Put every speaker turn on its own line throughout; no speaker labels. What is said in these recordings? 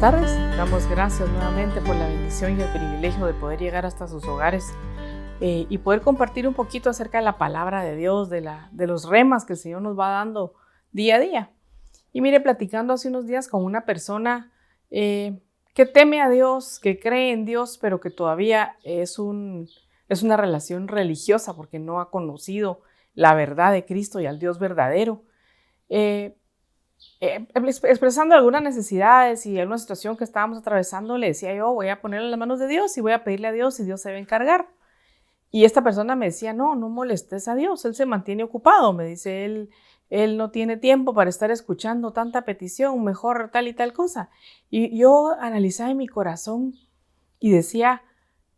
tardes, damos gracias nuevamente por la bendición y el privilegio de poder llegar hasta sus hogares y poder compartir un poquito acerca de la palabra de Dios, de los remas que el Señor nos va dando día a día. Y mire, platicando hace unos días con una persona que teme a Dios, que cree en Dios, pero que todavía es una relación religiosa porque no ha conocido la verdad de Cristo y al Dios verdadero. Expresando algunas necesidades y alguna situación que estábamos atravesando, le decía yo, voy a ponerle en las manos de Dios y voy a pedirle a Dios y Dios se va a encargar. Y esta persona me decía, no molestes a Dios, Él se mantiene ocupado, me dice, Él no tiene tiempo para estar escuchando tanta petición, mejor tal y tal cosa. Y yo analizaba en mi corazón y decía,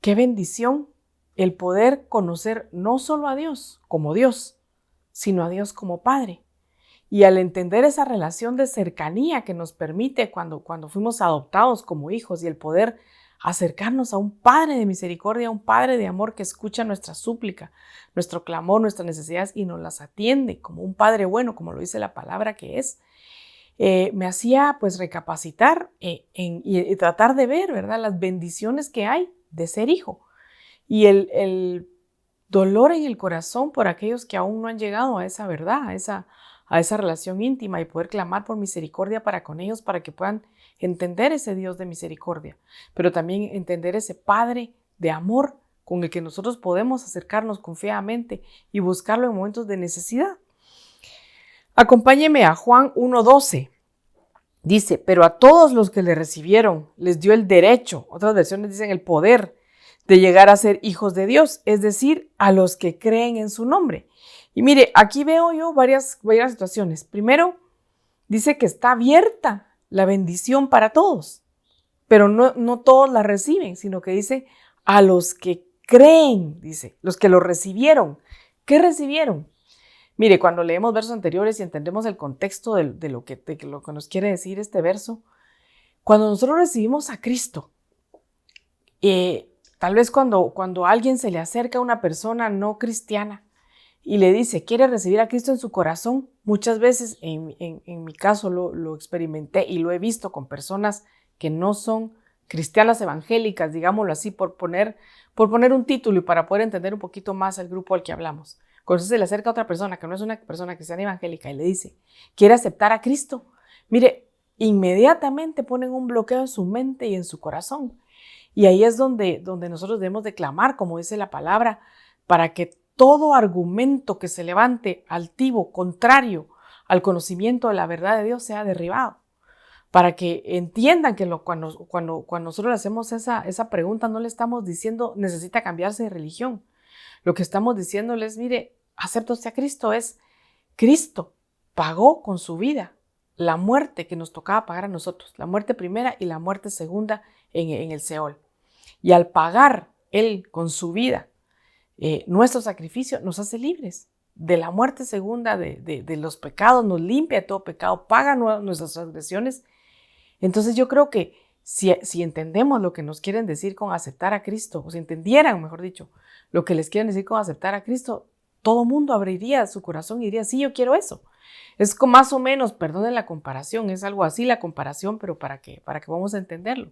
qué bendición el poder conocer no solo a Dios como Dios, sino a Dios como Padre. Y al entender esa relación de cercanía que nos permite cuando fuimos adoptados como hijos y el poder acercarnos a un Padre de misericordia, a un Padre de amor que escucha nuestra súplica, nuestro clamor, nuestras necesidades y nos las atiende como un Padre bueno, como lo dice la palabra que es, me hacía pues recapacitar y tratar de ver, ¿verdad?, las bendiciones que hay de ser hijo y el dolor en el corazón por aquellos que aún no han llegado a esa verdad, a esa relación íntima y poder clamar por misericordia para con ellos, para que puedan entender ese Dios de misericordia, pero también entender ese Padre de amor con el que nosotros podemos acercarnos confiadamente y buscarlo en momentos de necesidad. Acompáñeme a Juan 1:12. Dice, pero a todos los que le recibieron les dio el derecho, otras versiones dicen el poder, de llegar a ser hijos de Dios, es decir, a los que creen en su nombre. Y mire, aquí veo yo varias situaciones. Primero, dice que está abierta la bendición para todos, pero no todos la reciben, sino que dice a los que creen, dice, los que lo recibieron. ¿Qué recibieron? Mire, cuando leemos versos anteriores y entendemos el contexto de lo que nos quiere decir este verso, cuando nosotros recibimos a Cristo, tal vez cuando a alguien se le acerca a una persona no cristiana y le dice, quiere recibir a Cristo en su corazón, muchas veces, en mi caso lo experimenté y lo he visto con personas que no son cristianas evangélicas, digámoslo así, por poner un título y para poder entender un poquito más el grupo al que hablamos. Cuando se le acerca a otra persona que no es una persona cristiana evangélica y le dice, quiere aceptar a Cristo, mire, inmediatamente ponen un bloqueo en su mente y en su corazón. Y ahí es donde nosotros debemos de clamar, como dice la palabra, para que todo argumento que se levante altivo, contrario al conocimiento de la verdad de Dios sea derribado. Para que entiendan que cuando nosotros le hacemos esa pregunta, no le estamos diciendo necesita cambiarse de religión. Lo que estamos diciéndoles, mire, acepta usted a Cristo, es Cristo pagó con su vida la muerte que nos tocaba pagar a nosotros, la muerte primera y la muerte segunda en el Seol. Y al pagar Él con su vida nuestro sacrificio, nos hace libres de la muerte segunda, de los pecados, nos limpia de todo pecado, paga nuestras transgresiones. Entonces yo creo que si entendemos lo que nos quieren decir con aceptar a Cristo, o si entendieran, mejor dicho, lo que les quieren decir con aceptar a Cristo, todo mundo abriría su corazón y diría, sí, yo quiero eso. Es como más o menos, perdonen la comparación, es algo así la comparación, pero para que vamos a entenderlo.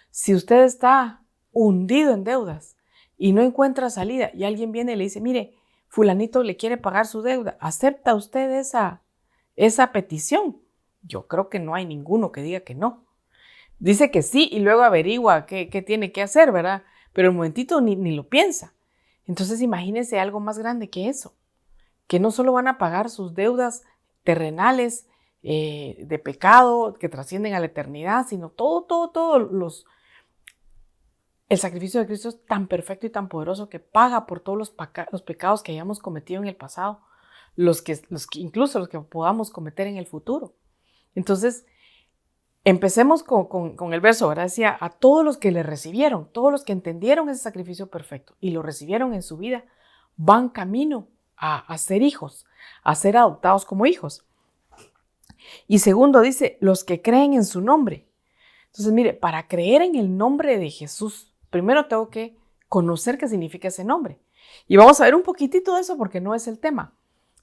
Si usted está hundido en deudas y no encuentra salida y alguien viene y le dice, mire, fulanito le quiere pagar su deuda, ¿acepta usted esa petición? Yo creo que no hay ninguno que diga que no. Dice que sí y luego averigua qué tiene que hacer, ¿verdad? Pero el momentito ni lo piensa. Entonces imagínense algo más grande que eso, que no solo van a pagar sus deudas terrenales de pecado que trascienden a la eternidad, sino todo el sacrificio de Cristo es tan perfecto y tan poderoso que paga por todos los pecados que hayamos cometido en el pasado, incluso los que podamos cometer en el futuro. Entonces, empecemos con el verso, ¿verdad? Decía, a todos los que le recibieron, todos los que entendieron ese sacrificio perfecto y lo recibieron en su vida, van camino a ser hijos, a ser adoptados como hijos. Y segundo, dice, los que creen en su nombre. Entonces, mire, para creer en el nombre de Jesús, primero tengo que conocer qué significa ese nombre. Y vamos a ver un poquitito de eso porque no es el tema.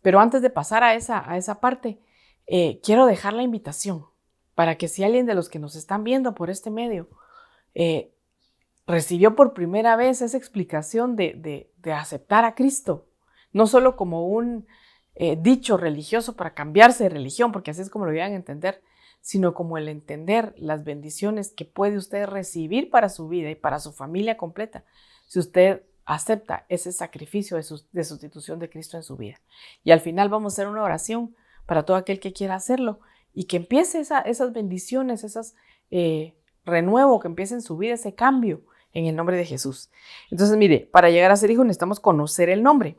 Pero antes de pasar a esa parte, quiero dejar la invitación para que si alguien de los que nos están viendo por este medio recibió por primera vez esa explicación de aceptar a Cristo, no solo como un dicho religioso para cambiarse de religión, porque así es como lo iban a entender, sino como el entender las bendiciones que puede usted recibir para su vida y para su familia completa, si usted acepta ese sacrificio de sustitución de Cristo en su vida. Y al final vamos a hacer una oración para todo aquel que quiera hacerlo y que empiece esas bendiciones, esas renuevo, que empiece en su vida ese cambio en el nombre de Jesús. Entonces, mire, para llegar a ser hijo necesitamos conocer el nombre.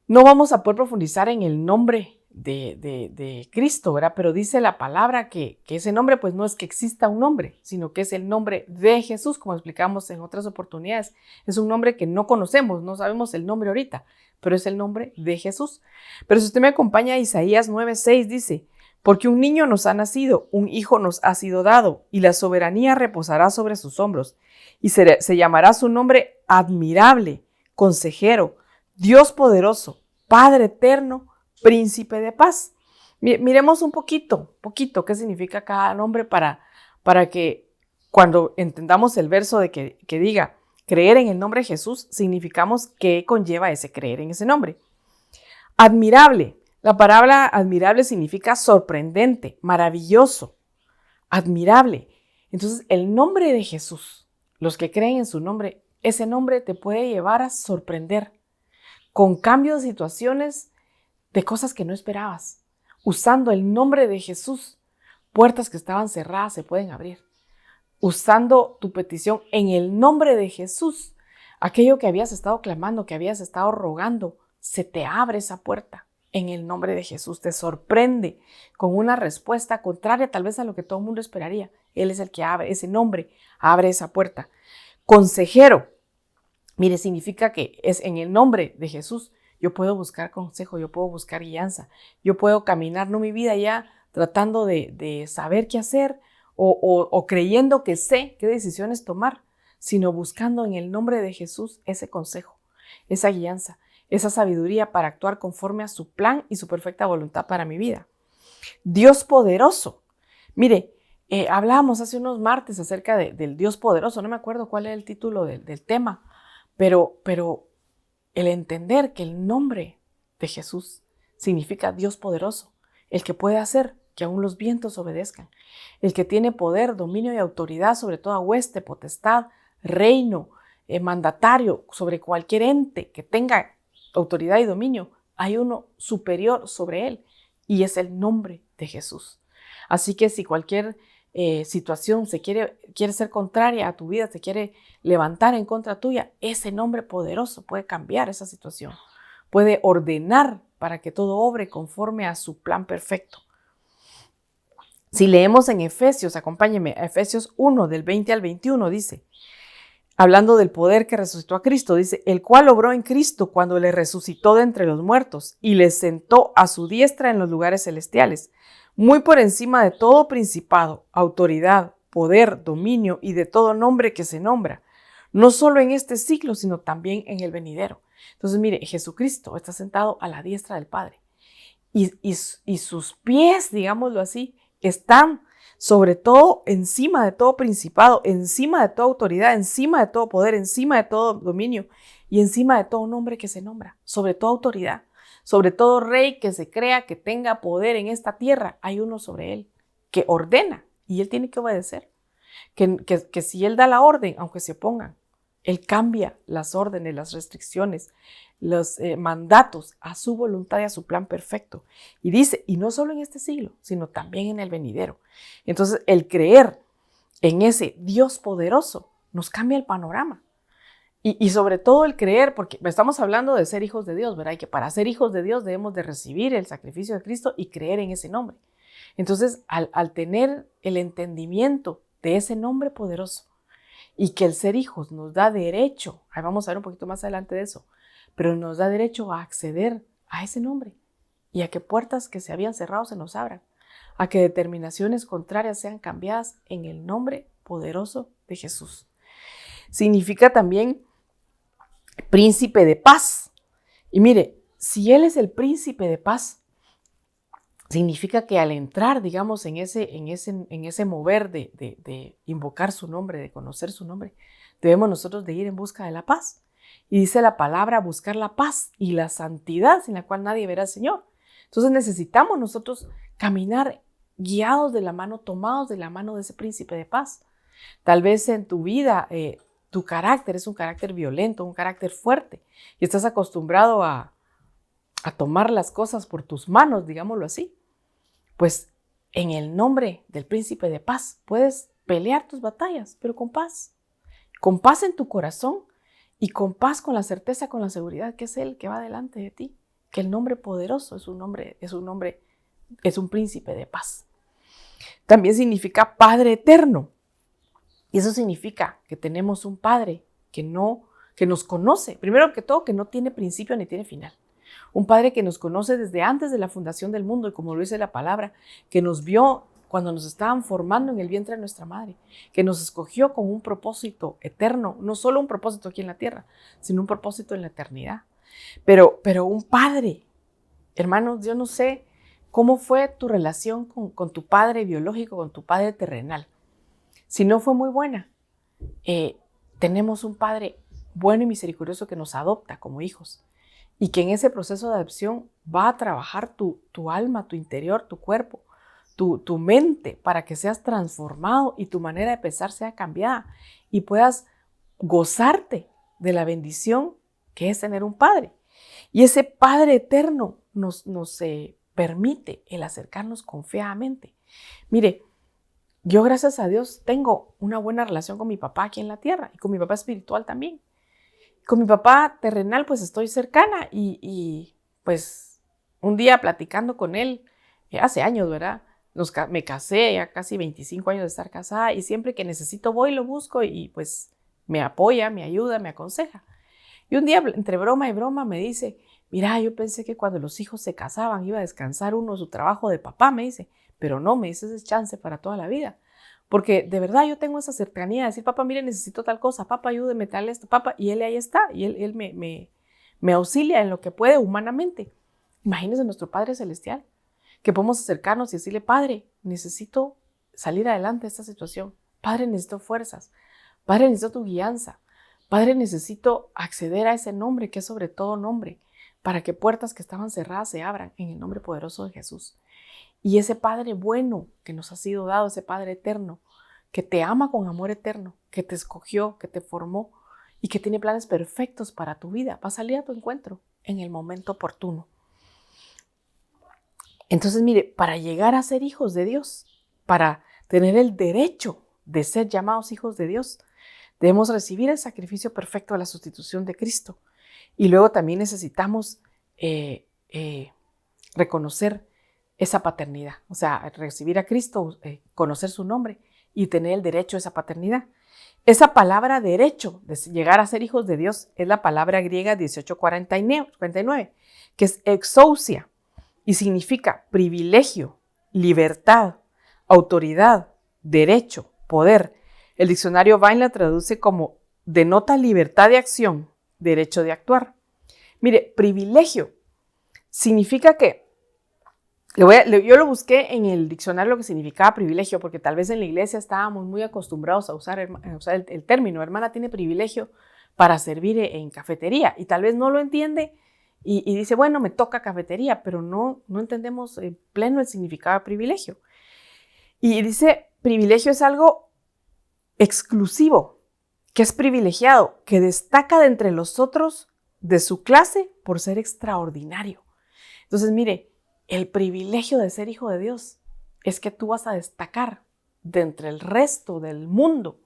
No vamos a poder profundizar en el nombre de Cristo, ¿verdad? Pero dice la palabra que ese nombre pues no es que exista un nombre, sino que es el nombre de Jesús, como explicamos en otras oportunidades. Es un nombre que no conocemos, no sabemos el nombre ahorita, pero es el nombre de Jesús. Pero si usted me acompaña a Isaías 9:6 dice, porque un niño nos ha nacido, un hijo nos ha sido dado, y la soberanía reposará sobre sus hombros, y se llamará su nombre admirable, consejero, Dios poderoso, Padre eterno, Príncipe de paz. Miremos un poquito qué significa cada nombre para que cuando entendamos el verso de que diga creer en el nombre de Jesús, significamos qué conlleva ese creer en ese nombre. Admirable. La palabra admirable significa sorprendente, maravilloso, admirable. Entonces, el nombre de Jesús, los que creen en su nombre, ese nombre te puede llevar a sorprender con cambios de situaciones, de cosas que no esperabas. Usando el nombre de Jesús, puertas que estaban cerradas se pueden abrir. Usando tu petición en el nombre de Jesús, aquello que habías estado clamando, que habías estado rogando, se te abre esa puerta. En el nombre de Jesús te sorprende con una respuesta contraria tal vez a lo que todo el mundo esperaría. Él es el que abre, ese nombre abre esa puerta. Consejero, mire, significa que es en el nombre de Jesús yo puedo buscar consejo, yo puedo buscar guianza, yo puedo caminar, no mi vida ya tratando de saber qué hacer o creyendo que sé qué decisiones tomar, sino buscando en el nombre de Jesús ese consejo, esa guianza, esa sabiduría para actuar conforme a su plan y su perfecta voluntad para mi vida. Dios poderoso. Mire, hablábamos hace unos martes acerca del Dios poderoso, no me acuerdo cuál es el título del tema, pero el entender que el nombre de Jesús significa Dios poderoso, el que puede hacer que aún los vientos obedezcan, el que tiene poder, dominio y autoridad sobre toda hueste, potestad, reino, mandatario, sobre cualquier ente que tenga autoridad y dominio, hay uno superior sobre él y es el nombre de Jesús. Así que si cualquier situación quiere ser contraria a tu vida, se quiere levantar en contra tuya, ese nombre poderoso puede cambiar esa situación, puede ordenar para que todo obre conforme a su plan perfecto. Si leemos en Efesios, acompáñenme, a Efesios 1 del 20 al 21 dice, hablando del poder que resucitó a Cristo, dice, el cual obró en Cristo cuando le resucitó de entre los muertos y le sentó a su diestra en los lugares celestiales, muy por encima de todo principado, autoridad, poder, dominio y de todo nombre que se nombra, no solo en este siglo, sino también en el venidero. Entonces, mire, Jesucristo está sentado a la diestra del Padre y sus pies, digámoslo así, están sobre todo encima de todo principado, encima de toda autoridad, encima de todo poder, encima de todo dominio y encima de todo nombre que se nombra, sobre toda autoridad, sobre todo rey que se crea que tenga poder en esta tierra, hay uno sobre él que ordena y él tiene que obedecer, que si él da la orden, aunque se opongan, él cambia las órdenes, las restricciones, los mandatos a su voluntad y a su plan perfecto. Y dice, y no solo en este siglo, sino también en el venidero. Entonces, el creer en ese Dios poderoso nos cambia el panorama. Y sobre todo el creer, porque estamos hablando de ser hijos de Dios, ¿verdad? Y que para ser hijos de Dios debemos de recibir el sacrificio de Cristo y creer en ese nombre. Entonces, al tener el entendimiento de ese nombre poderoso y que el ser hijos nos da derecho, ahí vamos a ver un poquito más adelante de eso, pero nos da derecho a acceder a ese nombre y a que puertas que se habían cerrado se nos abran, a que determinaciones contrarias sean cambiadas en el nombre poderoso de Jesús. Significa también príncipe de paz. Y mire, si Él es el príncipe de paz, significa que al entrar, digamos, en ese mover de invocar su nombre, de conocer su nombre, debemos nosotros de ir en busca de la paz. Y dice la palabra, buscar la paz y la santidad sin la cual nadie verá al Señor. Entonces necesitamos nosotros caminar guiados de la mano, tomados de la mano de ese príncipe de paz. Tal vez en tu vida tu carácter es un carácter violento, un carácter fuerte, y estás acostumbrado a tomar las cosas por tus manos, digámoslo así. Pues en el nombre del príncipe de paz puedes pelear tus batallas, pero con paz en tu corazón y con paz, con la certeza, con la seguridad que es Él que va delante de ti, que el nombre poderoso es un príncipe de paz. También significa Padre eterno. Y eso significa que tenemos un Padre que nos conoce, primero que todo, que no tiene principio ni tiene final. Un Padre que nos conoce desde antes de la fundación del mundo y, como lo dice la palabra, que nos vio cuando nos estaban formando en el vientre de nuestra madre, que nos escogió con un propósito eterno, no solo un propósito aquí en la tierra, sino un propósito en la eternidad. Pero un Padre, hermanos, yo no sé cómo fue tu relación con tu Padre biológico, con tu Padre terrenal. Si no fue muy buena, tenemos un Padre bueno y misericordioso que nos adopta como hijos y que en ese proceso de adopción va a trabajar tu alma, tu interior, tu cuerpo, tu mente, para que seas transformado y tu manera de pensar sea cambiada y puedas gozarte de la bendición que es tener un Padre. Y ese Padre eterno nos permite el acercarnos confiadamente. Mire, yo, gracias a Dios, tengo una buena relación con mi papá aquí en la tierra y con mi papá espiritual también. Con mi papá terrenal, pues estoy cercana y pues un día platicando con él, hace años, ¿verdad? Me casé, ya casi 25 años de estar casada, y siempre que necesito voy, lo busco y pues me apoya, me ayuda, me aconseja. Y un día, entre broma y broma, me dice, mira, yo pensé que cuando los hijos se casaban iba a descansar uno de su trabajo de papá, me dice, pero no, me dice, ese es chance para toda la vida. Porque de verdad yo tengo esa cercanía de decir, papá, mire, necesito tal cosa, papá, ayúdeme tal esto, papá, y él ahí está, y él me auxilia en lo que puede humanamente. Imagínense nuestro Padre Celestial, que podemos acercarnos y decirle, Padre, necesito salir adelante de esta situación, Padre, necesito fuerzas, Padre, necesito tu guianza, Padre, necesito acceder a ese nombre que es sobre todo nombre, para que puertas que estaban cerradas se abran en el nombre poderoso de Jesús. Y ese Padre bueno que nos ha sido dado, ese Padre eterno, que te ama con amor eterno, que te escogió, que te formó y que tiene planes perfectos para tu vida, va a salir a tu encuentro en el momento oportuno. Entonces, mire, para llegar a ser hijos de Dios, para tener el derecho de ser llamados hijos de Dios, debemos recibir el sacrificio perfecto de la sustitución de Cristo. Y luego también necesitamos reconocer esa paternidad, o sea, recibir a Cristo, conocer su nombre y tener el derecho a esa paternidad. Esa palabra derecho de llegar a ser hijos de Dios es la palabra griega 1849, que es exousia y significa privilegio, libertad, autoridad, derecho, poder. El diccionario Vine la traduce como denota libertad de acción, derecho de actuar. Mire, privilegio significa que yo lo busqué en el diccionario lo que significaba privilegio, porque tal vez en la iglesia estábamos muy acostumbrados a usar el término, hermana tiene privilegio para servir en cafetería, y tal vez no lo entiende y dice, bueno, me toca cafetería, pero no entendemos en pleno el significado de privilegio. Y dice, privilegio es algo exclusivo, que es privilegiado, que destaca de entre los otros de su clase por ser extraordinario. Entonces, mire, el privilegio de ser hijo de Dios es que tú vas a destacar de entre el resto del mundo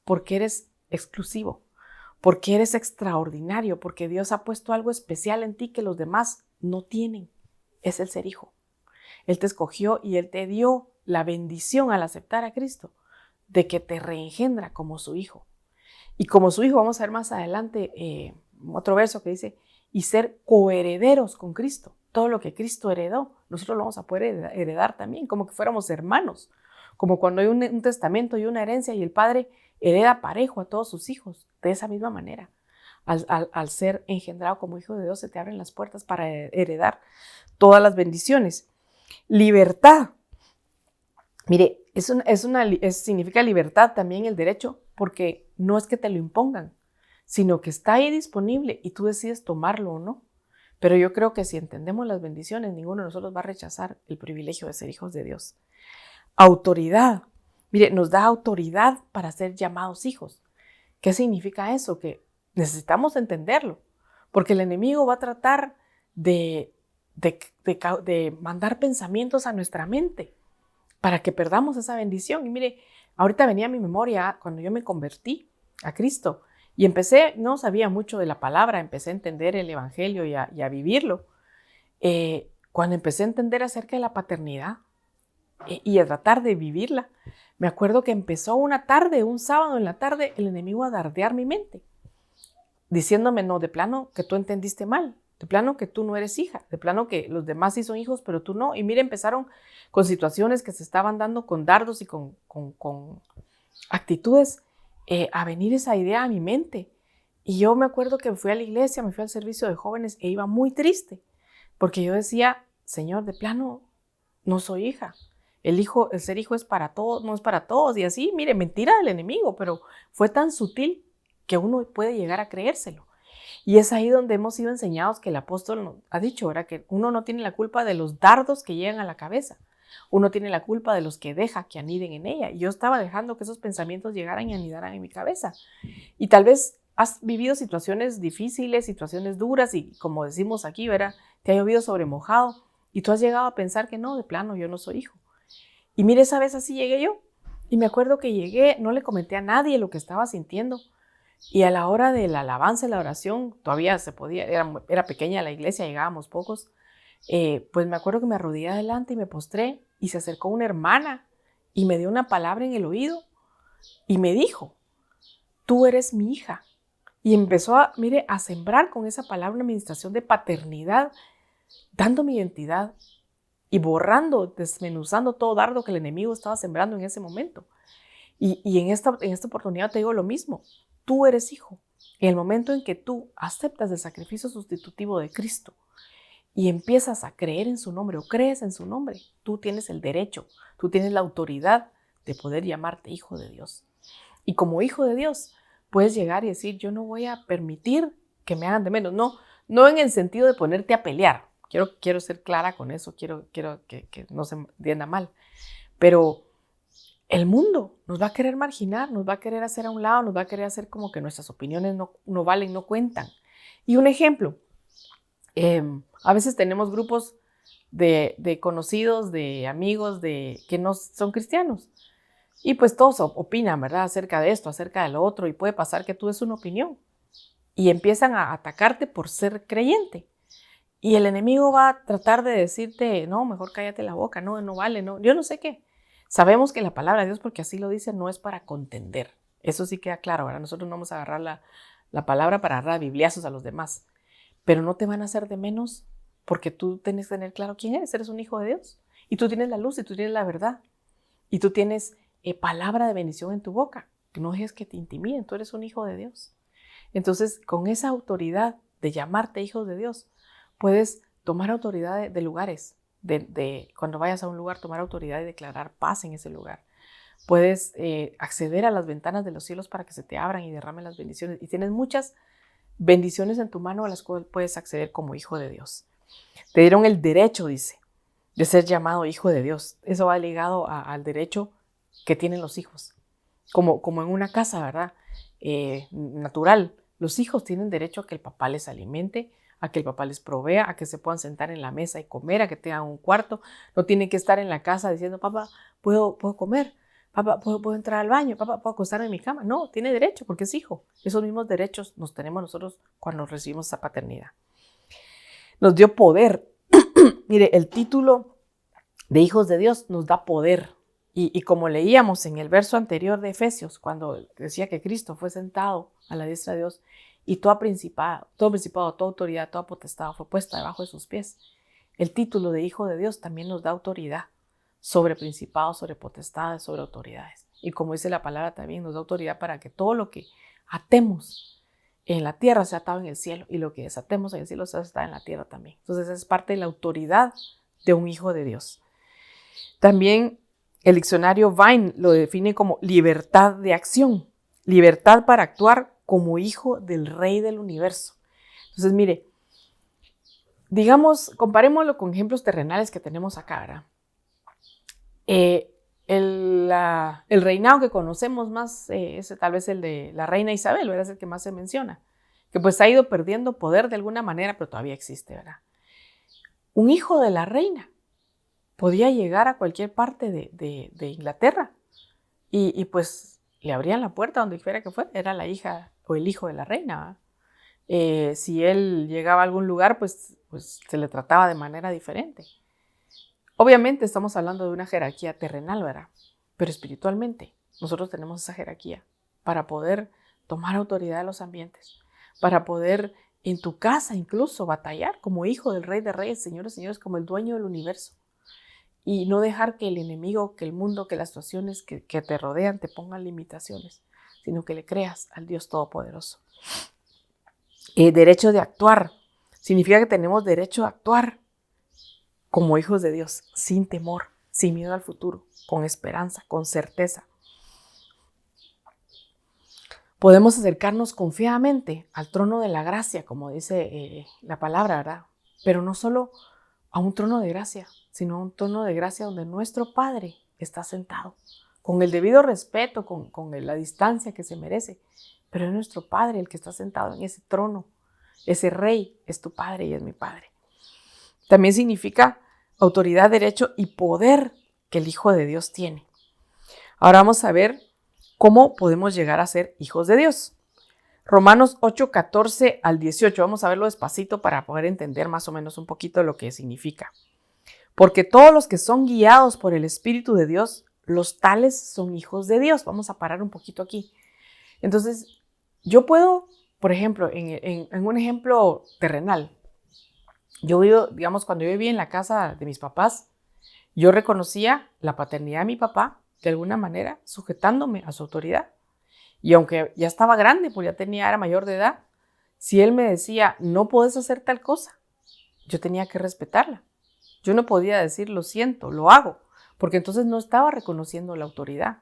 porque eres exclusivo, porque eres extraordinario, porque Dios ha puesto algo especial en ti que los demás no tienen. Es el ser hijo. Él te escogió y Él te dio la bendición al aceptar a Cristo de que te reengendra como su hijo. Y como su hijo, vamos a ver más adelante otro verso que dice, y ser coherederos con Cristo. Todo lo que Cristo heredó, nosotros lo vamos a poder heredar también, como que fuéramos hermanos. Como cuando hay un testamento y una herencia y el padre hereda parejo a todos sus hijos. De esa misma manera, al ser engendrado como hijo de Dios, se te abren las puertas para heredar todas las bendiciones. Libertad. Mire, significa libertad también el derecho, porque no es que te lo impongan, sino que está ahí disponible y tú decides tomarlo o no. Pero yo creo que si entendemos las bendiciones, ninguno de nosotros va a rechazar el privilegio de ser hijos de Dios. Autoridad. Mire, nos da autoridad para ser llamados hijos. ¿Qué significa eso? Que necesitamos entenderlo, porque el enemigo va a tratar de mandar pensamientos a nuestra mente para que perdamos esa bendición. Y mire, ahorita venía a mi memoria cuando yo me convertí a Cristo y no sabía mucho de la palabra, empecé a entender el evangelio y a vivirlo. Cuando empecé a entender acerca de la paternidad y a tratar de vivirla, me acuerdo que empezó un sábado en la tarde, el enemigo a dardear mi mente, diciéndome, no, de plano que tú entendiste mal, de plano que tú no eres hija, de plano que los demás sí son hijos, pero tú no. Y mire, empezaron con situaciones que se estaban dando con dardos y con actitudes a venir esa idea a mi mente. Y yo me acuerdo que fui a la iglesia, me fui al servicio de jóvenes e iba muy triste, porque yo decía, Señor, de plano no soy hija. El ser hijo es para todos, no es para todos. Y así, mire, mentira del enemigo, pero fue tan sutil que uno puede llegar a creérselo. Y es ahí donde hemos sido enseñados que el apóstol nos ha dicho, ¿verdad? Que uno no tiene la culpa de los dardos que llegan a la cabeza. Uno tiene la culpa de los que deja que aniden en ella. Y yo estaba dejando que esos pensamientos llegaran y anidaran en mi cabeza. Y tal vez has vivido situaciones difíciles, situaciones duras y como decimos aquí, ¿verdad? Te ha llovido sobre mojado y tú has llegado a pensar que no, de plano, yo no soy hijo. Y mire, esa vez así llegué yo. Y me acuerdo que llegué, no le comenté a nadie lo que estaba sintiendo. Y a la hora de la alabanza y la oración, todavía se podía, era pequeña la iglesia, llegábamos pocos, pues me acuerdo que me arrodillé adelante y me postré y se acercó una hermana y me dio una palabra en el oído y me dijo, tú eres mi hija. Y empezó a sembrar con esa palabra una administración de paternidad, dando mi identidad y borrando, desmenuzando todo dardo que el enemigo estaba sembrando en ese momento. Y en esta oportunidad te digo lo mismo. Tú eres hijo. En el momento en que tú aceptas el sacrificio sustitutivo de Cristo y empiezas a creer en su nombre o crees en su nombre, tú tienes el derecho, tú tienes la autoridad de poder llamarte hijo de Dios. Y como hijo de Dios, puedes llegar y decir, yo no voy a permitir que me hagan de menos. No en el sentido de ponerte a pelear. Quiero ser clara con eso, quiero que no se entienda mal. Pero el mundo nos va a querer marginar, nos va a querer hacer a un lado, nos va a querer hacer como que nuestras opiniones no valen, no cuentan. Y un ejemplo, a veces tenemos grupos de conocidos, de amigos que no son cristianos. Y pues todos opinan, ¿verdad? Acerca de esto, acerca de lo otro. Y puede pasar que tú des una opinión. Y empiezan a atacarte por ser creyente. Y el enemigo va a tratar de decirte, no, mejor cállate la boca, no vale, no, yo no sé qué. Sabemos que la palabra de Dios, porque así lo dice, no es para contender. Eso sí queda claro, ¿verdad? Nosotros no vamos a agarrar la palabra para agarrar bibliazos a los demás. Pero no te van a hacer de menos porque tú tienes que tener claro quién eres. Eres un hijo de Dios. Y tú tienes la luz y tú tienes la verdad. Y tú tienes palabra de bendición en tu boca. No dejes que te intimiden. Tú eres un hijo de Dios. Entonces, con esa autoridad de llamarte hijo de Dios, puedes tomar autoridad de lugares. Cuando vayas a un lugar, tomar autoridad y declarar paz en ese lugar. Puedes acceder a las ventanas de los cielos para que se te abran y derramen las bendiciones. Y tienes muchas bendiciones en tu mano a las cuales puedes acceder como hijo de Dios. Te dieron el derecho, dice, de ser llamado hijo de Dios. Eso va ligado al derecho que tienen los hijos. Como en una casa, ¿verdad? Natural. Los hijos tienen derecho a que el papá les alimente, a que el papá les provea, a que se puedan sentar en la mesa y comer, a que tengan un cuarto. No tienen que estar en la casa diciendo, papá, ¿puedo comer? Papá, ¿puedo entrar al baño? Papá, ¿puedo acostarme en mi cama? No, tiene derecho porque es hijo. Esos mismos derechos los tenemos nosotros cuando recibimos esa paternidad. Nos dio poder. Mire, el título de hijos de Dios nos da poder. Y como leíamos en el verso anterior de Efesios, cuando decía que Cristo fue sentado a la diestra de Dios y todo principado, toda autoridad, toda potestad fue puesta debajo de sus pies. El título de hijo de Dios también nos da autoridad sobre principados, sobre potestades, sobre autoridades. Y como dice la palabra también nos da autoridad para que todo lo que atemos en la tierra sea atado en el cielo y lo que desatemos en el cielo sea atado en la tierra también. Entonces es parte de la autoridad de un hijo de Dios. También el diccionario Vine lo define como libertad de acción, libertad para actuar como hijo del Rey del universo. Entonces, mire, digamos, comparémoslo con ejemplos terrenales que tenemos acá, ¿verdad? El reinado que conocemos más es tal vez el de la reina Isabel, ¿verdad? Es el que más se menciona, que pues ha ido perdiendo poder de alguna manera, pero todavía existe, ¿verdad? Un hijo de la reina podía llegar a cualquier parte de Inglaterra y pues le abrían la puerta donde fuera que fuera, era la hija o el hijo de la reina, ¿verdad? Si él llegaba a algún lugar, pues se le trataba de manera diferente. Obviamente estamos hablando de una jerarquía terrenal, ¿verdad? Pero espiritualmente nosotros tenemos esa jerarquía para poder tomar autoridad de los ambientes, para poder en tu casa incluso batallar como hijo del Rey de Reyes, señores, como el dueño del universo. Y no dejar que el enemigo, que el mundo, que las situaciones que te rodean te pongan limitaciones, sino que le creas al Dios Todopoderoso. Derecho de actuar. Significa que tenemos derecho a actuar como hijos de Dios, sin temor, sin miedo al futuro, con esperanza, con certeza. Podemos acercarnos confiadamente al trono de la gracia, como dice la palabra, ¿verdad? Pero no solo a un trono de gracia, sino a un trono de gracia donde nuestro Padre está sentado, con el debido respeto, con la distancia que se merece. Pero es nuestro Padre el que está sentado en ese trono. Ese Rey es tu Padre y es mi Padre. También significa autoridad, derecho y poder que el Hijo de Dios tiene. Ahora vamos a ver cómo podemos llegar a ser hijos de Dios. Romanos 8, 14 al 18. Vamos a verlo despacito para poder entender más o menos un poquito lo que significa. Porque todos los que son guiados por el Espíritu de Dios, los tales son hijos de Dios. Vamos a parar un poquito aquí. Entonces, yo puedo, por ejemplo, en un ejemplo terrenal, yo vivo, digamos, cuando yo vivía en la casa de mis papás, yo reconocía la paternidad de mi papá, de alguna manera, sujetándome a su autoridad. Y aunque ya estaba grande, pues era mayor de edad, si él me decía, no puedes hacer tal cosa, yo tenía que respetarla. Yo no podía decir, lo siento, lo hago, porque entonces no estaba reconociendo la autoridad.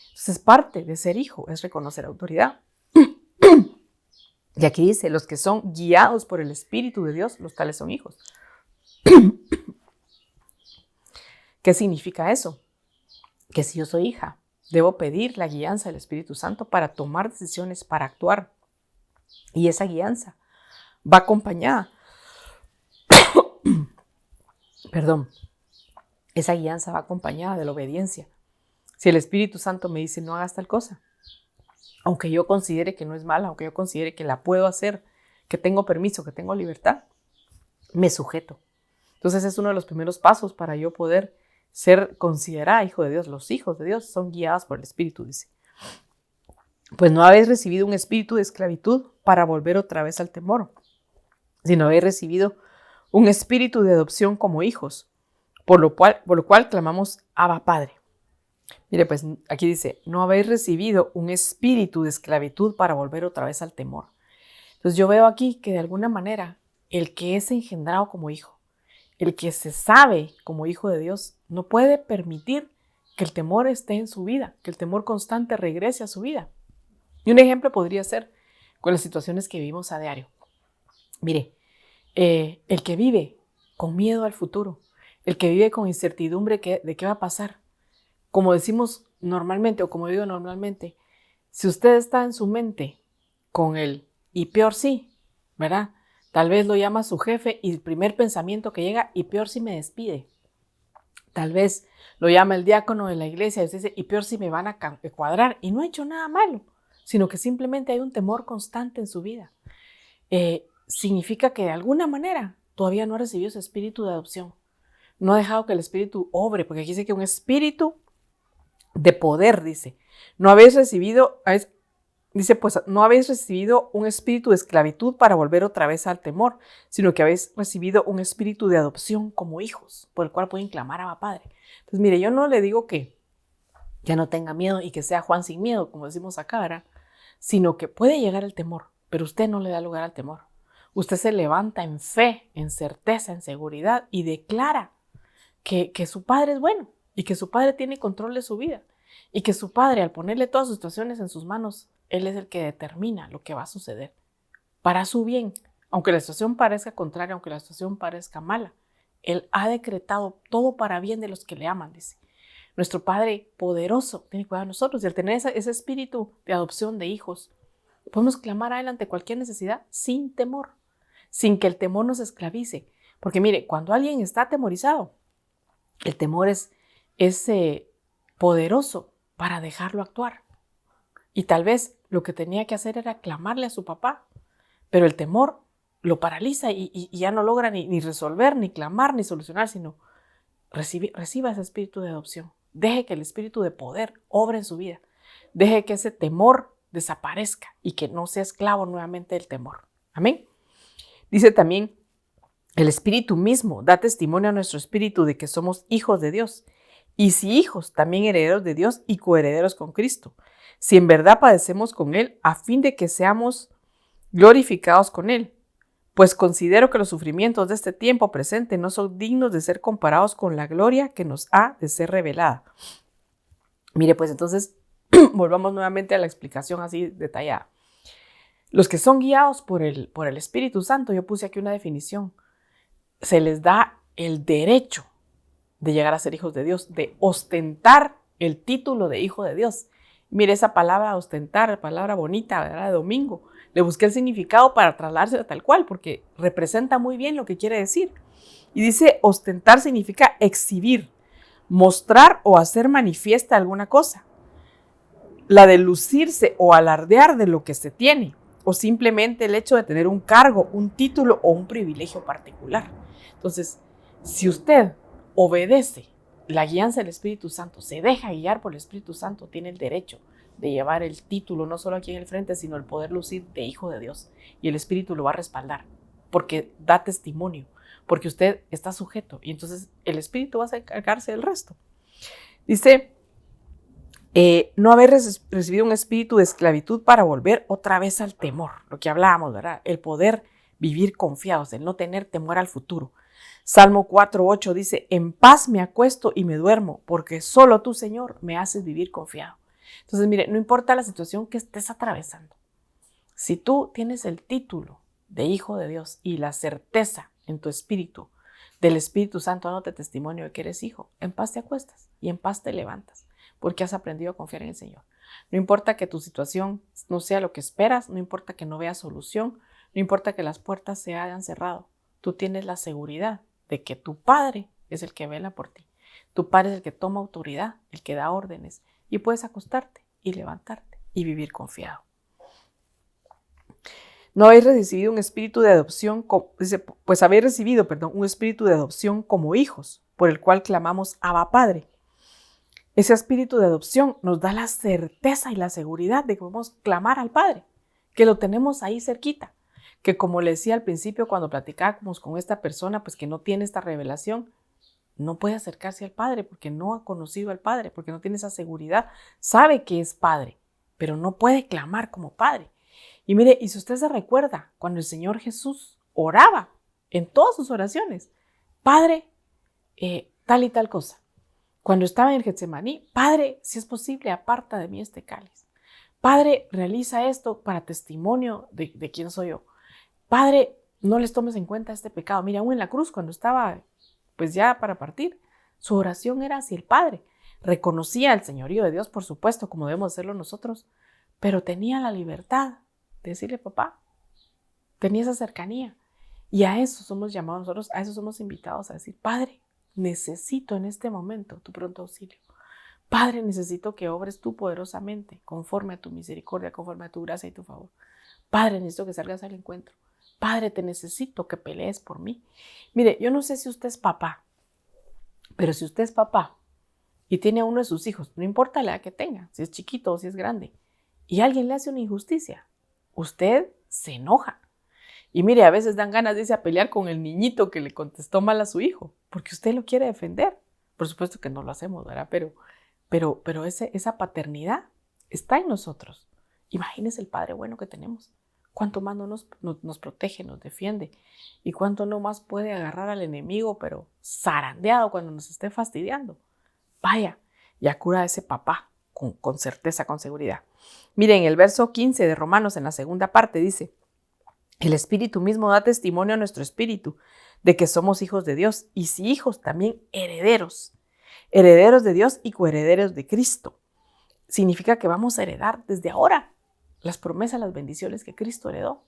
Entonces, parte de ser hijo es reconocer autoridad. Y aquí dice, los que son guiados por el Espíritu de Dios, los tales son hijos. ¿Qué significa eso? Que si yo soy hija, debo pedir la guianza del Espíritu Santo para tomar decisiones, para actuar. Y esa guianza va acompañada. Esa guianza va acompañada de la obediencia. Si el Espíritu Santo me dice no hagas tal cosa, aunque yo considere que no es mala, aunque yo considere que la puedo hacer, que tengo permiso, que tengo libertad, me sujeto. Entonces es uno de los primeros pasos para yo poder ser considerada hijo de Dios. Los hijos de Dios son guiados por el Espíritu, dice. Pues no habéis recibido un espíritu de esclavitud para volver otra vez al temor, sino habéis recibido un espíritu de adopción como hijos, por lo cual clamamos Abba Padre. Mire, pues aquí dice, no habéis recibido un espíritu de esclavitud para volver otra vez al temor. Entonces yo veo aquí que de alguna manera el que es engendrado como hijo, el que se sabe como hijo de Dios, no puede permitir que el temor esté en su vida, que el temor constante regrese a su vida. Y un ejemplo podría ser con las situaciones que vivimos a diario. Mire, el que vive con miedo al futuro, el que vive con incertidumbre de qué va a pasar, como decimos normalmente o como digo normalmente, si usted está en su mente con el y peor sí, ¿verdad? Tal vez lo llama su jefe y el primer pensamiento que llega, y peor si me despide. Tal vez lo llama el diácono de la iglesia y dice, y peor si me van a cuadrar. Y no ha hecho nada malo, sino que simplemente hay un temor constante en su vida. Significa que de alguna manera todavía no ha recibido ese espíritu de adopción. No ha dejado que el espíritu obre, porque aquí dice que un espíritu de poder, dice. No habéis recibido... Dice, pues no habéis recibido un espíritu de esclavitud para volver otra vez al temor, sino que habéis recibido un espíritu de adopción como hijos, por el cual pueden clamar a Abba Padre. Entonces, mire, yo no le digo que ya no tenga miedo y que sea Juan sin miedo, como decimos acá, ¿verdad? Sino que puede llegar el temor, pero usted no le da lugar al temor. Usted se levanta en fe, en certeza, en seguridad y declara que su padre es bueno y que su padre tiene control de su vida y que su padre, al ponerle todas sus situaciones en sus manos, él es el que determina lo que va a suceder para su bien. Aunque la situación parezca contraria, aunque la situación parezca mala, él ha decretado todo para bien de los que le aman, dice. Nuestro Padre poderoso tiene cuidado de nosotros y al tener ese espíritu de adopción de hijos, podemos clamar a Él ante cualquier necesidad sin temor, sin que el temor nos esclavice. Porque mire, cuando alguien está atemorizado, el temor es poderoso para dejarlo actuar. Y tal vez lo que tenía que hacer era clamarle a su papá, pero el temor lo paraliza y ya no logra ni resolver, ni clamar, ni solucionar, sino reciba ese espíritu de adopción. Deje que el espíritu de poder obre en su vida. Deje que ese temor desaparezca y que no sea esclavo nuevamente del temor. Amén. Dice también, el espíritu mismo da testimonio a nuestro espíritu de que somos hijos de Dios. Y si hijos, también herederos de Dios y coherederos con Cristo. Si en verdad padecemos con Él, a fin de que seamos glorificados con Él. Pues considero que los sufrimientos de este tiempo presente no son dignos de ser comparados con la gloria que nos ha de ser revelada. Mire, pues entonces, volvamos nuevamente a la explicación así detallada. Los que son guiados por el Espíritu Santo, yo puse aquí una definición, se les da el derecho de llegar a ser hijos de Dios, de ostentar el título de hijo de Dios. Mire esa palabra ostentar, palabra bonita, ¿verdad? De domingo. Le busqué el significado para trasladárselo tal cual, porque representa muy bien lo que quiere decir. Y dice, ostentar significa exhibir, mostrar o hacer manifiesta alguna cosa. La de lucirse o alardear de lo que se tiene, o simplemente el hecho de tener un cargo, un título o un privilegio particular. Entonces, si usted obedece la guianza del Espíritu Santo, se deja guiar por el Espíritu Santo, tiene el derecho de llevar el título, no solo aquí en el frente, sino el poder lucir de hijo de Dios. Y el Espíritu lo va a respaldar, porque da testimonio, porque usted está sujeto, y entonces el Espíritu va a encargarse del resto. Dice, no haber recibido un espíritu de esclavitud para volver otra vez al temor, lo que hablábamos, ¿verdad? El poder vivir confiados, el no tener temor al futuro. Salmo 4:8 dice, en paz me acuesto y me duermo, porque solo tú, Señor, me haces vivir confiado. Entonces, mire, no importa la situación que estés atravesando. Si tú tienes el título de hijo de Dios y la certeza en tu espíritu del Espíritu Santo dándote testimonio de que eres hijo, en paz te acuestas y en paz te levantas, porque has aprendido a confiar en el Señor. No importa que tu situación no sea lo que esperas, no importa que no veas solución, no importa que las puertas se hayan cerrado, tú tienes la seguridad de que tu Padre es el que vela por ti. Tu Padre es el que toma autoridad, el que da órdenes, y puedes acostarte y levantarte y vivir confiado. No habéis recibido un espíritu de adopción, pues habéis recibido, un espíritu de adopción como hijos, por el cual clamamos Abba Padre. Ese espíritu de adopción nos da la certeza y la seguridad de que podemos clamar al Padre, que lo tenemos ahí cerquita, que como le decía al principio cuando platicábamos con esta persona, pues que no tiene esta revelación, no puede acercarse al Padre porque no ha conocido al Padre, porque no tiene esa seguridad, sabe que es Padre, pero no puede clamar como Padre. Y mire, y si usted se recuerda, cuando el Señor Jesús oraba en todas sus oraciones, Padre, tal y tal cosa. Cuando estaba en Getsemaní, Padre, si es posible, aparta de mí este cáliz. Padre, realiza esto para testimonio de quién soy yo. Padre, no les tomes en cuenta este pecado. Mira, aún en la cruz, cuando estaba pues ya para partir, su oración era hacia el Padre. Reconocía el señorío de Dios, por supuesto, como debemos hacerlo nosotros, pero tenía la libertad de decirle papá. Tenía esa cercanía. Y a eso somos llamados nosotros, a eso somos invitados a decir, Padre, necesito en este momento tu pronto auxilio. Padre, necesito que obres tú poderosamente, conforme a tu misericordia, conforme a tu gracia y tu favor. Padre, necesito que salgas al encuentro. Padre, te necesito que pelees por mí. Mire, yo no sé si usted es papá, pero si usted es papá y tiene a uno de sus hijos, no importa la edad que tenga, si es chiquito o si es grande, y alguien le hace una injusticia, usted se enoja. Y mire, a veces dan ganas de irse a pelear con el niñito que le contestó mal a su hijo, porque usted lo quiere defender. Por supuesto que no lo hacemos, ¿verdad? Pero esa paternidad está en nosotros. Imagínese el Padre bueno que tenemos. ¿Cuánto más no nos protege, nos defiende? ¿Y cuánto no más puede agarrar al enemigo, pero zarandeado cuando nos esté fastidiando? Vaya, ya cura a ese papá con certeza, con seguridad. Miren, el verso 15 de Romanos en la segunda parte dice: el Espíritu mismo da testimonio a nuestro espíritu de que somos hijos de Dios, y si hijos, también herederos, herederos de Dios y coherederos de Cristo. Significa que vamos a heredar desde ahora las promesas, las bendiciones que Cristo heredó.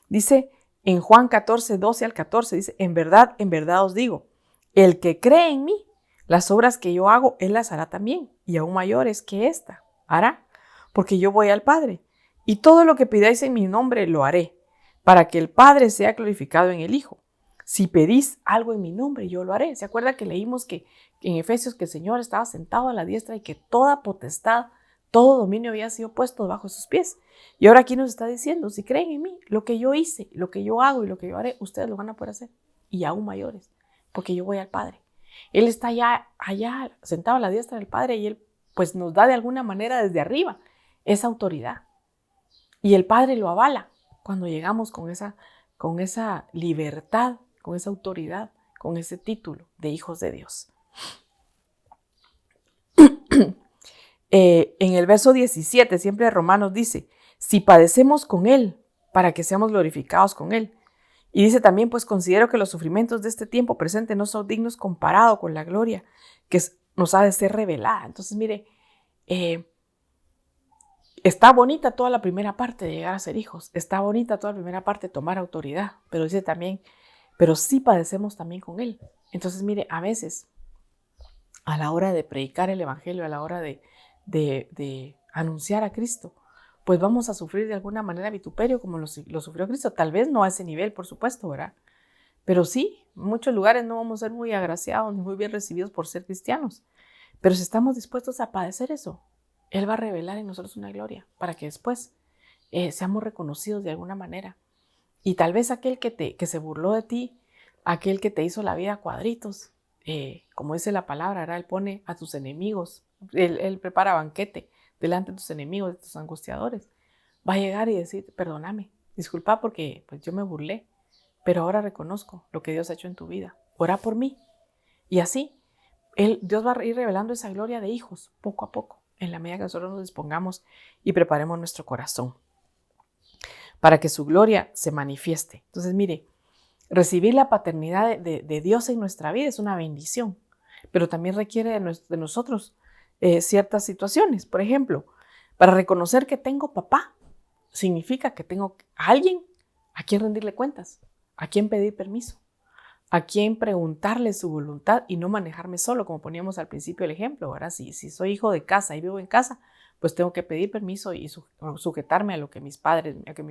Dice en Juan 14, 12 al 14, dice: en verdad os digo, el que cree en mí, las obras que yo hago, él las hará también, y aún mayores que esta hará, porque yo voy al Padre, y todo lo que pidáis en mi nombre lo haré, para que el Padre sea glorificado en el Hijo. Si pedís algo en mi nombre, yo lo haré. ¿Se acuerda que leímos que en Efesios que el Señor estaba sentado a la diestra y que toda potestad, todo dominio había sido puesto debajo de sus pies? Y ahora aquí nos está diciendo: si creen en mí, lo que yo hice, lo que yo hago y lo que yo haré, ustedes lo van a poder hacer, y aún mayores, porque yo voy al Padre. Él está allá sentado a la diestra del Padre, y Él pues nos da de alguna manera desde arriba esa autoridad. Y el Padre lo avala cuando llegamos con esa libertad, con esa autoridad, con ese título de hijos de Dios. En el verso 17, siempre Romanos dice: si padecemos con Él, para que seamos glorificados con Él. Y dice también: pues considero que los sufrimientos de este tiempo presente no son dignos comparado con la gloria que nos ha de ser revelada. Entonces, mire, está bonita toda la primera parte de llegar a ser hijos, está bonita toda la primera parte de tomar autoridad, pero dice también: pero sí padecemos también con Él. Entonces, mire, a veces, a la hora de predicar el evangelio, a la hora de anunciar a Cristo, pues vamos a sufrir de alguna manera vituperio como lo sufrió Cristo. Tal vez no a ese nivel, por supuesto, ¿verdad? Pero sí, en muchos lugares no vamos a ser muy agraciados ni muy bien recibidos por ser cristianos. Pero si estamos dispuestos a padecer eso, Él va a revelar en nosotros una gloria para que después seamos reconocidos de alguna manera. Y tal vez aquel que se burló de ti, aquel que te hizo la vida a cuadritos, como dice la palabra, ¿verdad? Él pone a tus enemigos, él prepara banquete delante de tus enemigos, de tus angustiadores. Va a llegar y decir: perdóname, disculpa porque pues, yo me burlé, pero ahora reconozco lo que Dios ha hecho en tu vida. Ora por mí. Y así, Dios va a ir revelando esa gloria de hijos poco a poco, en la medida que nosotros nos dispongamos y preparemos nuestro corazón para que su gloria se manifieste. Entonces, mire, recibir la paternidad de Dios en nuestra vida es una bendición, pero también requiere de nosotros ciertas situaciones. Por ejemplo, para reconocer que tengo papá, significa que tengo a alguien a quien rendirle cuentas, a quien pedir permiso, a quien preguntarle su voluntad y no manejarme solo, como poníamos al principio el ejemplo. Ahora, si soy hijo de casa y vivo en casa, pues tengo que pedir permiso y sujetarme a lo que mi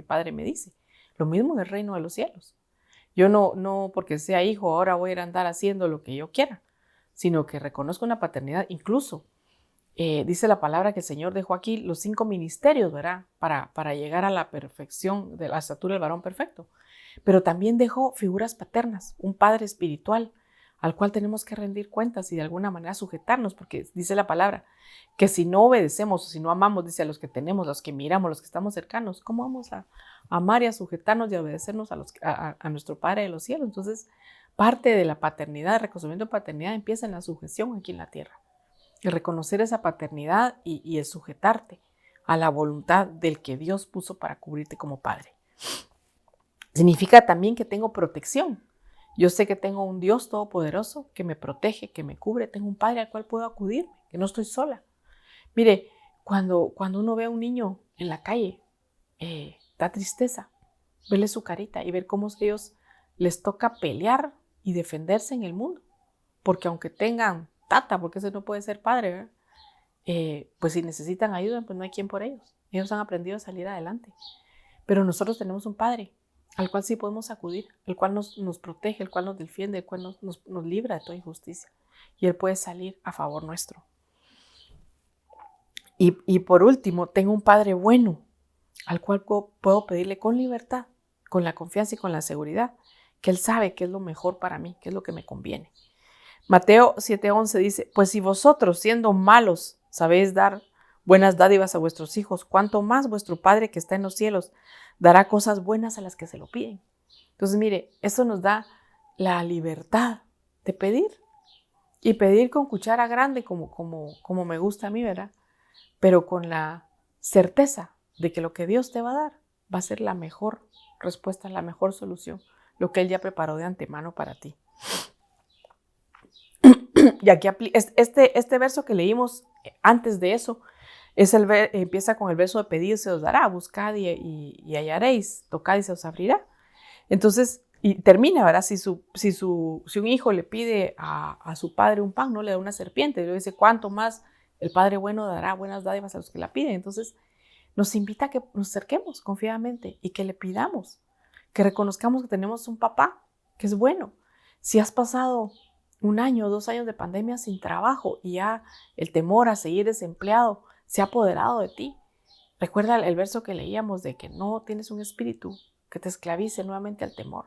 padre me dice. Lo mismo en el reino de los cielos. Yo no porque sea hijo ahora voy a ir a andar haciendo lo que yo quiera, sino que reconozco una paternidad. Incluso dice la palabra que el Señor dejó aquí los 5 ministerios, ¿verdad? Para llegar a la perfección de la estatura del varón perfecto. Pero también dejó figuras paternas, un padre espiritual al cual tenemos que rendir cuentas y de alguna manera sujetarnos, porque dice la palabra que si no obedecemos o si no amamos, dice, a los que tenemos, los que miramos, los que estamos cercanos, ¿cómo vamos a amar y a sujetarnos y a obedecernos a nuestro Padre de los cielos? Entonces, parte de la paternidad, el reconocimiento de paternidad empieza en la sujeción aquí en la tierra. El reconocer esa paternidad y el sujetarte a la voluntad del que Dios puso para cubrirte como padre. Significa también que tengo protección. Yo sé que tengo un Dios todopoderoso que me protege, que me cubre. Tengo un padre al cual puedo acudirme, que no estoy sola. Mire, cuando uno ve a un niño en la calle, da tristeza verle su carita y ver cómo a ellos les toca pelear y defenderse en el mundo. Porque aunque tengan tata, porque ese no puede ser padre, ¿verdad? Pues si necesitan ayuda, pues no hay quien por ellos. Ellos han aprendido a salir adelante. Pero nosotros tenemos un padre al cual sí podemos acudir, el cual nos protege, el cual nos defiende, el cual nos libra de toda injusticia. Y Él puede salir a favor nuestro. Y por último, tengo un Padre bueno, al cual puedo pedirle con libertad, con la confianza y con la seguridad, que Él sabe qué es lo mejor para mí, qué es lo que me conviene. Mateo 7:11 dice: pues si vosotros, siendo malos, sabéis dar buenas dádivas a vuestros hijos, cuanto más vuestro Padre que está en los cielos dará cosas buenas a las que se lo piden. Entonces, mire, eso nos da la libertad de pedir y pedir con cuchara grande como me gusta a mí, ¿verdad? Pero con la certeza de que lo que Dios te va a dar va a ser la mejor respuesta, la mejor solución, lo que Él ya preparó de antemano para ti. Y aquí este verso que leímos antes de eso empieza con el verso de pedir se os dará, buscad y hallaréis, tocad y se os abrirá. Entonces, y termina, ¿verdad? Si un hijo le pide a su padre un pan, no le da una serpiente. Y le dice, ¿cuánto más el Padre bueno dará buenas dádivas a los que la piden? Entonces, nos invita a que nos acerquemos confiadamente y que le pidamos, que reconozcamos que tenemos un papá que es bueno. Si has pasado 1 año o 2 años de pandemia sin trabajo y ya el temor a seguir desempleado se ha apoderado de ti, recuerda el verso que leíamos de que no tienes un espíritu que te esclavice nuevamente al temor,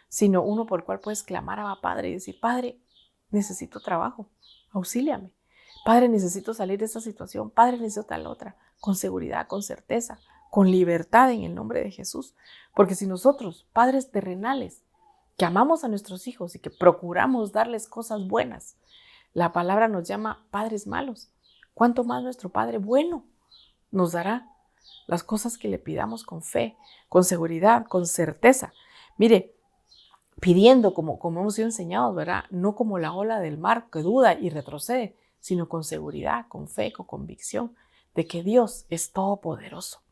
sino uno por el cual puedes clamar a Padre y decir, Padre, necesito trabajo, auxíliame. Padre, necesito salir de esta situación. Padre, necesito tal otra, con seguridad, con certeza, con libertad en el nombre de Jesús. Porque si nosotros, padres terrenales, que amamos a nuestros hijos y que procuramos darles cosas buenas, la palabra nos llama padres malos, ¿cuánto más nuestro Padre bueno nos dará las cosas que le pidamos con fe, con seguridad, con certeza? Mire, pidiendo como hemos sido enseñados, ¿verdad? No como la ola del mar que duda y retrocede, sino con seguridad, con fe, con convicción de que Dios es todopoderoso.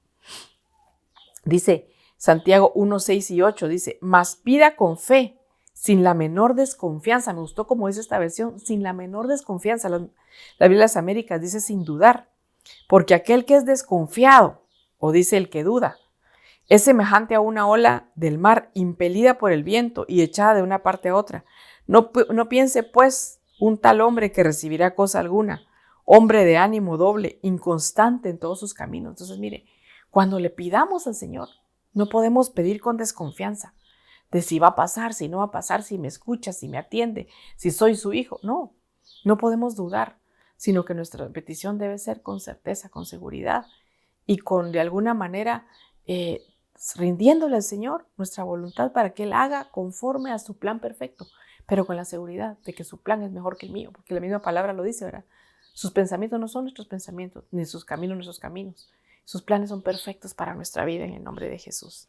Dice Santiago 1, 6 y 8, dice, mas pida con fe, sin la menor desconfianza. Me gustó como dice esta versión, sin la menor desconfianza. La Biblia de las Américas dice sin dudar, porque aquel que es desconfiado, o dice el que duda, es semejante a una ola del mar impelida por el viento y echada de una parte a otra. No piense pues un tal hombre que recibirá cosa alguna, hombre de ánimo doble, inconstante en todos sus caminos. Entonces, mire, cuando le pidamos al Señor, no podemos pedir con desconfianza de si va a pasar, si no va a pasar, si me escucha, si me atiende, si soy su hijo. No podemos dudar, sino que nuestra petición debe ser con certeza, con seguridad y con, de alguna manera, rindiéndole al Señor nuestra voluntad para que Él haga conforme a su plan perfecto, pero con la seguridad de que su plan es mejor que el mío, porque la misma palabra lo dice, ¿verdad? Sus pensamientos no son nuestros pensamientos, ni sus caminos nuestros caminos. Sus planes son perfectos para nuestra vida en el nombre de Jesús.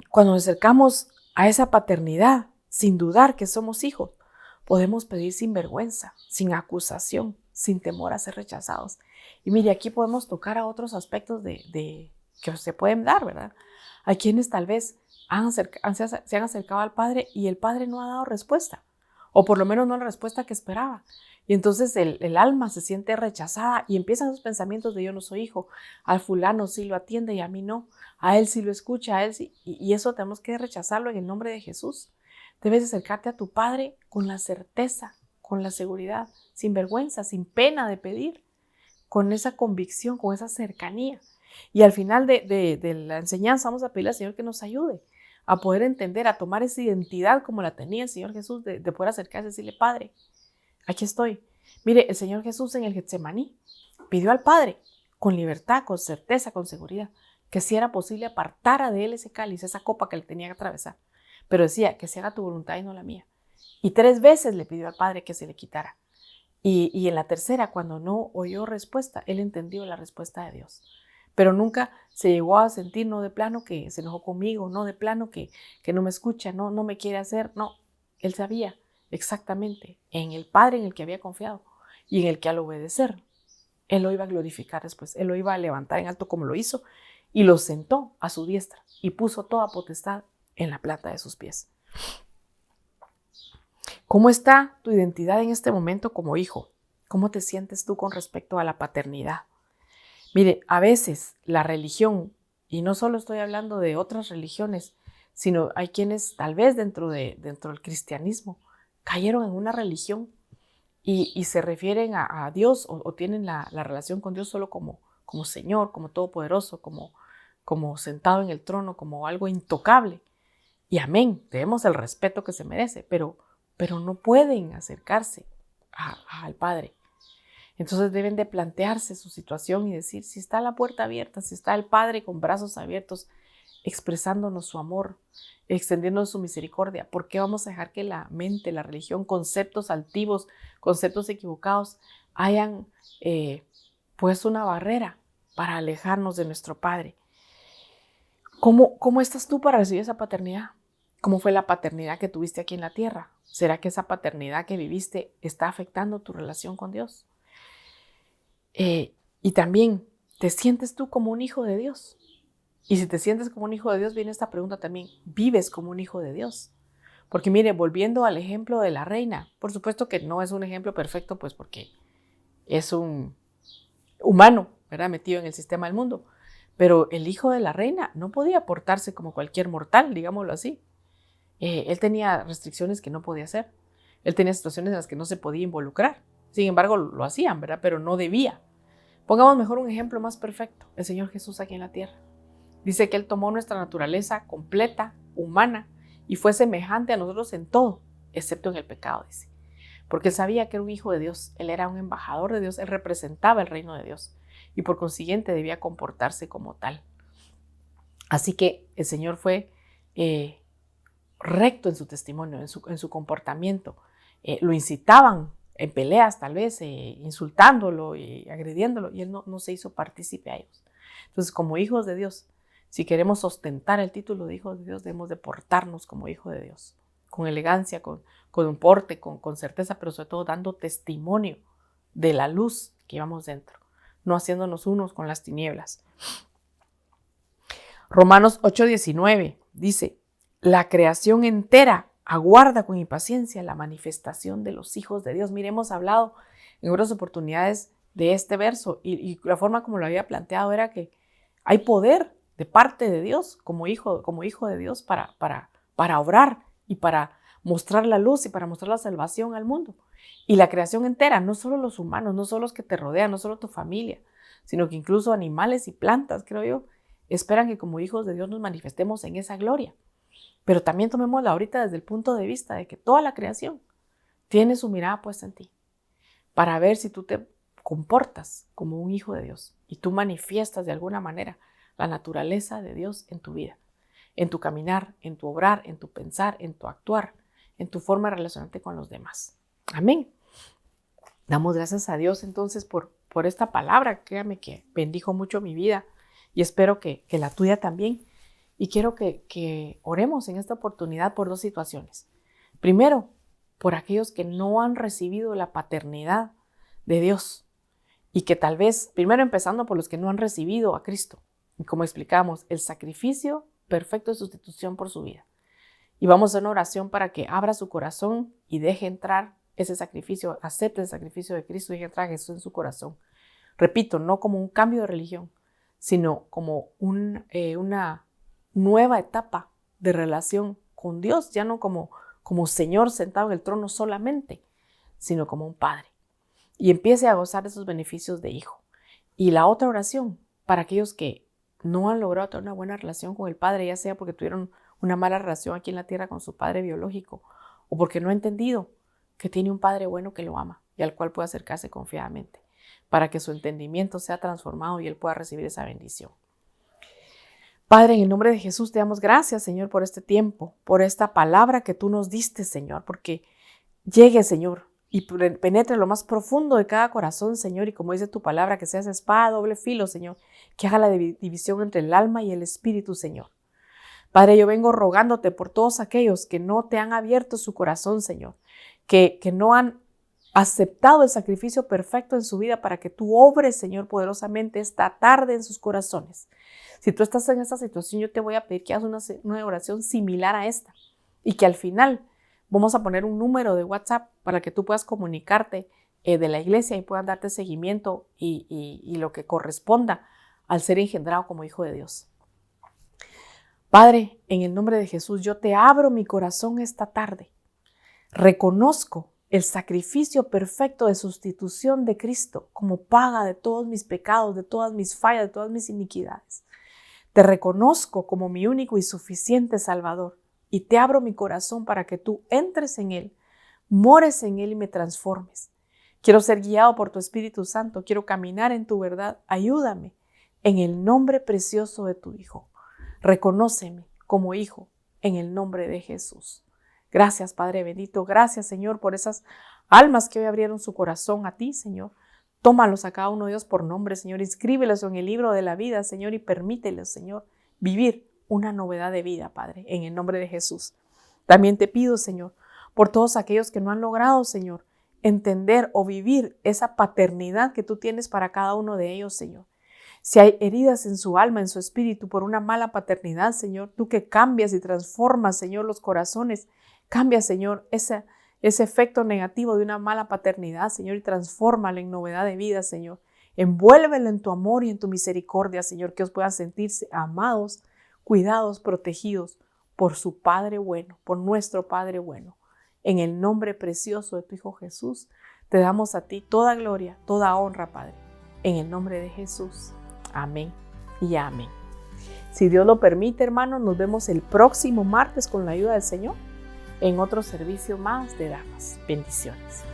Cuando nos acercamos a esa paternidad, sin dudar que somos hijos, podemos pedir sin vergüenza, sin acusación, sin temor a ser rechazados. Y mire, aquí podemos tocar a otros aspectos que se pueden dar, ¿verdad? Hay quienes tal vez se han acercado al Padre y el Padre no ha dado respuesta, o por lo menos no la respuesta que esperaba. Y entonces el alma se siente rechazada y empiezan esos pensamientos de yo no soy hijo, al fulano sí lo atiende y a mí no, a él sí lo escucha, a él sí, y eso tenemos que rechazarlo en el nombre de Jesús. Debes acercarte a tu Padre con la certeza, con la seguridad, sin vergüenza, sin pena de pedir, con esa convicción, con esa cercanía. Y al final de la enseñanza vamos a pedirle al Señor que nos ayude a poder entender, a tomar esa identidad como la tenía el Señor Jesús, de poder acercarse y decirle, Padre, aquí estoy. Mire, el Señor Jesús en el Getsemaní pidió al Padre con libertad, con certeza, con seguridad, que si era posible apartara de él ese cáliz, esa copa que él tenía que atravesar. Pero decía, que se haga tu voluntad y no la mía. Y 3 veces le pidió al Padre que se le quitara. Y en la tercera, cuando no oyó respuesta, él entendió la respuesta de Dios. Pero nunca se llegó a sentir, no de plano que se enojó conmigo, no de plano que no me escucha, no me quiere hacer. No, él sabía exactamente en el Padre en el que había confiado y en el que al obedecer, él lo iba a glorificar después, él lo iba a levantar en alto como lo hizo y lo sentó a su diestra y puso toda potestad en la planta de sus pies. ¿Cómo está tu identidad en este momento como hijo? ¿Cómo te sientes tú con respecto a la paternidad? Mire, a veces la religión, y no solo estoy hablando de otras religiones, sino hay quienes tal vez dentro del cristianismo cayeron en una religión y se refieren a Dios o tienen la relación con Dios solo como Señor, como Todopoderoso, como sentado en el trono, como algo intocable. Y amén, debemos el respeto que se merece, pero no pueden acercarse al Padre. Entonces deben de plantearse su situación y decir, si está la puerta abierta, si está el Padre con brazos abiertos, expresándonos su amor, extendiéndonos su misericordia, ¿por qué vamos a dejar que la mente, la religión, conceptos altivos, conceptos equivocados hayan puesto una barrera para alejarnos de nuestro Padre? ¿Cómo estás tú para recibir esa paternidad? ¿Cómo fue la paternidad que tuviste aquí en la tierra? ¿Será que esa paternidad que viviste está afectando tu relación con Dios? Y también, ¿te sientes tú como un hijo de Dios? Y si te sientes como un hijo de Dios, viene esta pregunta también, ¿vives como un hijo de Dios? Porque mire, volviendo al ejemplo de la reina, por supuesto que no es un ejemplo perfecto, pues porque es un humano, ¿verdad? Metido en el sistema del mundo. Pero el hijo de la reina no podía portarse como cualquier mortal, digámoslo así. Él tenía restricciones que no podía hacer. Él tenía situaciones en las que no se podía involucrar. Sin embargo, lo hacían, ¿verdad? Pero no debía. Pongamos mejor un ejemplo más perfecto, el Señor Jesús aquí en la tierra. Dice que Él tomó nuestra naturaleza completa, humana, y fue semejante a nosotros en todo, excepto en el pecado, dice. Porque Él sabía que era un hijo de Dios, Él era un embajador de Dios, Él representaba el reino de Dios, y por consiguiente debía comportarse como tal. Así que el Señor fue recto en su testimonio, en su comportamiento. Lo incitaban en peleas tal vez, insultándolo y agrediéndolo, y Él no se hizo partícipe a ellos. Entonces, como hijos de Dios, si queremos ostentar el título de hijos de Dios, debemos de portarnos como hijo de Dios, con elegancia, con un porte, con certeza, pero sobre todo dando testimonio de la luz que llevamos dentro, no haciéndonos unos con las tinieblas. Romanos 8:19 dice, la creación entera aguarda con impaciencia la manifestación de los hijos de Dios. Mire, hemos hablado en otras oportunidades de este verso y la forma como lo había planteado era que hay poder de parte de Dios como hijo de Dios para obrar y para mostrar la luz y para mostrar la salvación al mundo. Y la creación entera, no solo los humanos, no solo los que te rodean, no solo tu familia, sino que incluso animales y plantas, creo yo, esperan que como hijos de Dios nos manifestemos en esa gloria. Pero también tomémosla ahorita desde el punto de vista de que toda la creación tiene su mirada puesta en ti para ver si tú te comportas como un hijo de Dios y tú manifiestas de alguna manera la naturaleza de Dios en tu vida, en tu caminar, en tu obrar, en tu pensar, en tu actuar, en tu forma de relacionarte con los demás. Amén. Damos gracias a Dios entonces por esta palabra. Créame que bendijo mucho mi vida y espero que la tuya también. Y quiero que oremos en esta oportunidad por dos situaciones. Primero, por aquellos que no han recibido la paternidad de Dios y que tal vez, primero empezando por los que no han recibido a Cristo. Y como explicamos, el sacrificio perfecto de sustitución por su vida. Y vamos a hacer una oración para que abra su corazón y deje entrar ese sacrificio, acepte el sacrificio de Cristo y deje entrar a Jesús en su corazón. Repito, no como un cambio de religión, sino como una nueva etapa de relación con Dios, ya no como Señor sentado en el trono solamente, sino como un Padre. Y empiece a gozar de esos beneficios de hijo. Y la otra oración, para aquellos que no han logrado tener una buena relación con el Padre, ya sea porque tuvieron una mala relación aquí en la tierra con su padre biológico, o porque no ha entendido que tiene un Padre bueno que lo ama y al cual puede acercarse confiadamente, para que su entendimiento sea transformado y él pueda recibir esa bendición. Padre, en el nombre de Jesús te damos gracias, Señor, por este tiempo, por esta palabra que tú nos diste, Señor, porque llegue, Señor, y penetre lo más profundo de cada corazón, Señor, y como dice tu palabra, que sea esa espada doble filo, Señor, que haga la división entre el alma y el espíritu, Señor. Padre, yo vengo rogándote por todos aquellos que no te han abierto su corazón, Señor, que no han aceptado el sacrificio perfecto en su vida para que tú obres, Señor, poderosamente esta tarde en sus corazones. Si tú estás en esta situación, yo te voy a pedir que hagas una oración similar a esta y que al final vamos a poner un número de WhatsApp para que tú puedas comunicarte de la iglesia y puedan darte seguimiento y lo que corresponda al ser engendrado como hijo de Dios. Padre, en el nombre de Jesús, yo te abro mi corazón esta tarde. Reconozco el sacrificio perfecto de sustitución de Cristo como paga de todos mis pecados, de todas mis fallas, de todas mis iniquidades. Te reconozco como mi único y suficiente Salvador y te abro mi corazón para que tú entres en Él, mores en Él y me transformes. Quiero ser guiado por tu Espíritu Santo. Quiero caminar en tu verdad. Ayúdame en el nombre precioso de tu Hijo. Reconóceme como hijo en el nombre de Jesús. Gracias, Padre bendito. Gracias, Señor, por esas almas que hoy abrieron su corazón a ti, Señor. Tómalos a cada uno de ellos por nombre, Señor. Inscríbelos en el libro de la vida, Señor, y permíteles, Señor, vivir una novedad de vida, Padre, en el nombre de Jesús. También te pido, Señor, por todos aquellos que no han logrado, Señor, entender o vivir esa paternidad que tú tienes para cada uno de ellos, Señor. Si hay heridas en su alma, en su espíritu, por una mala paternidad, Señor, tú que cambias y transformas, Señor, los corazones, cambia, Señor, ese efecto negativo de una mala paternidad, Señor, y transfórmalo en novedad de vida, Señor. Envuélvelo en tu amor y en tu misericordia, Señor, que os puedan sentirse amados, cuidados, protegidos por su Padre bueno, por nuestro Padre bueno. En el nombre precioso de tu Hijo Jesús, te damos a ti toda gloria, toda honra, Padre. En el nombre de Jesús. Amén y amén. Si Dios lo permite, hermanos, nos vemos el próximo martes con la ayuda del Señor en otro servicio más de damas. Bendiciones.